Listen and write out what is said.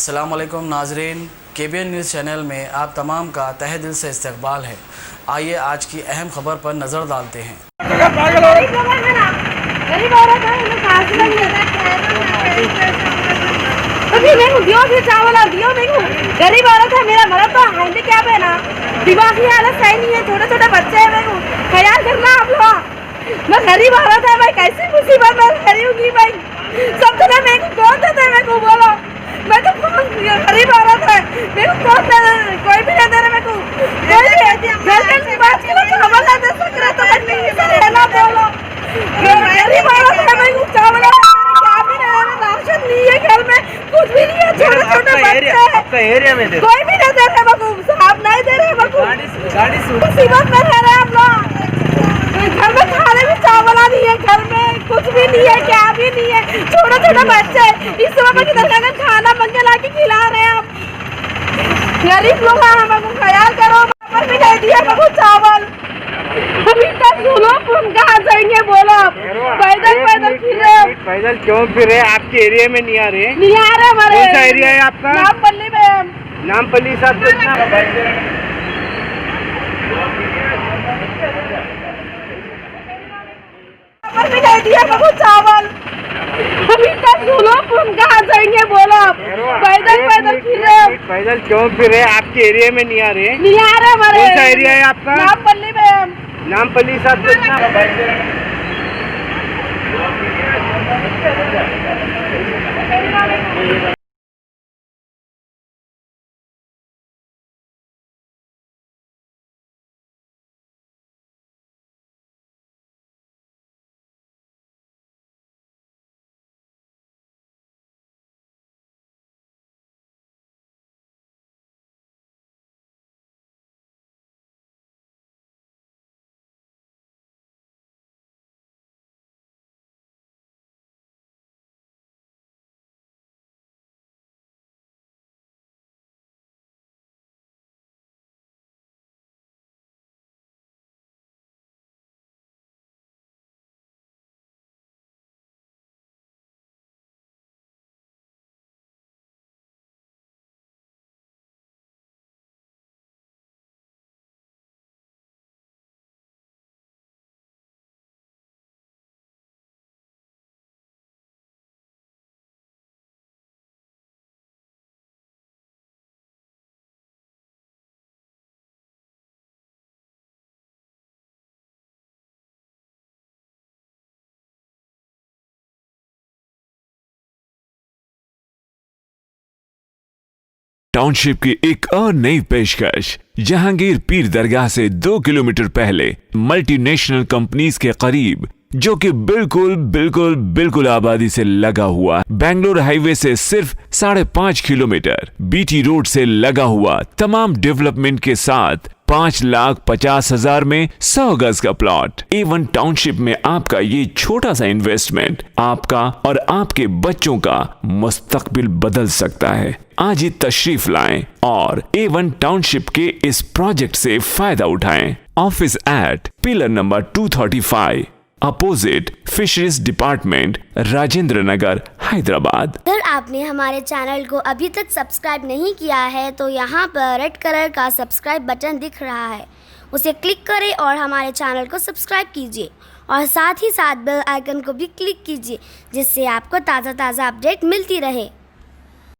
अस्सलाम वालेकुम नाजरीन, KBN न्यूज़ चैनल में आप तमाम का तहे दिल से इस्तकबाल है। आइए आज की अहम खबर पर नज़र डालते हैं। गरीब औरत है, मेरा मर्द तो हैंडीकैप है ना, दिमागी हालत सही नहीं है, छोटे छोटे बच्चे हैं, मेरे को ख्याल करना आप लोग। मैं गरीब औरत है भाई, कैसी मुसीबत में खड़ी होगी भाई, सब तो मेरे को कौन देता है, मेरे को बोलो। मैं तो गरीब औरत है, मेरे को कौन दे, कोई भी नहीं दे रहा मेरे को, कोई भी बात के लिए खबर नहीं दे सक रहा, तो मैं नहीं से रहना बोलो। गरीब औरत है, मेरे को चावल राशन नहीं है, घर में कुछ भी नहीं है, छोटे छोटे बच्चे हैं, आपका एरिया में दे, कोई भी नहीं दे रहे बकू, साहब नहीं दे रहे बकू, गाड़ी मुसीबत में रह रहे हैं हम लोग। घर में खाने में चावल नहीं है, घर में कुछ भी नहीं है, क्या भी नहीं है, छोटे छोटे बच्चे इस समय किधर का खाना मंगे ला के खिला रहे हैं हम। गरीब लोग हैं, हमको ख्याल करो, पर भी नहीं दिया बकू चावल। अभी तक सुनो, तुम कहाँ जाएंगे बोलो, पैदल पैदल फिर रहे हो। पैदल क्यों फिर रहे? आपके एरिया में नहीं आ रहे? नहीं आ रहे हमारे। कौन सा एरिया है आपका? नामपल्ली में। नामपल्ली साहब तो इतना पर भी नहीं दिया बकू चावल। अभी तक सुनो, तुम कहाँ जाएंगे बोलो, पैदल पैदल फिर रहे हो। पैदल क्यों फिर रहे? आपके एरिया में नहीं आ रहे? नहीं आ रहे हमारे। कौन सा एरिया है आपका? नामपल्ली में। नामपल्ली साहब तो इतना टाउनशिप की एक और नई पेशकश जहांगीर पीर दरगाह से 2 किलोमीटर पहले मल्टीनेशनल कंपनीज के करीब, जो कि बिल्कुल आबादी से लगा हुआ, बेंगलोर हाईवे से सिर्फ 5.5 किलोमीटर, BT रोड से लगा हुआ, तमाम डेवलपमेंट के साथ 5,50,000 में 100 गज का प्लॉट। A1 टाउनशिप में आपका ये छोटा सा इन्वेस्टमेंट आपका और आपके बच्चों का मुस्तकबिल बदल सकता है। आज ही तशरीफ लाएं और A1 टाउनशिप के इस प्रोजेक्ट से फायदा उठाएं। Office at pillar number 235 opposite fisheries department, Rajendra Nagar, Hyderabad. अगर आपने हमारे चैनल को अभी तक सब्सक्राइब नहीं किया है तो यहाँ पर रेड कलर का सब्सक्राइब बटन दिख रहा है, उसे क्लिक करें और हमारे चैनल को सब्सक्राइब कीजिए और साथ ही साथ बेल आइकन को भी क्लिक कीजिए, जिससे आपको ताज़ा अपडेट मिलती रहे।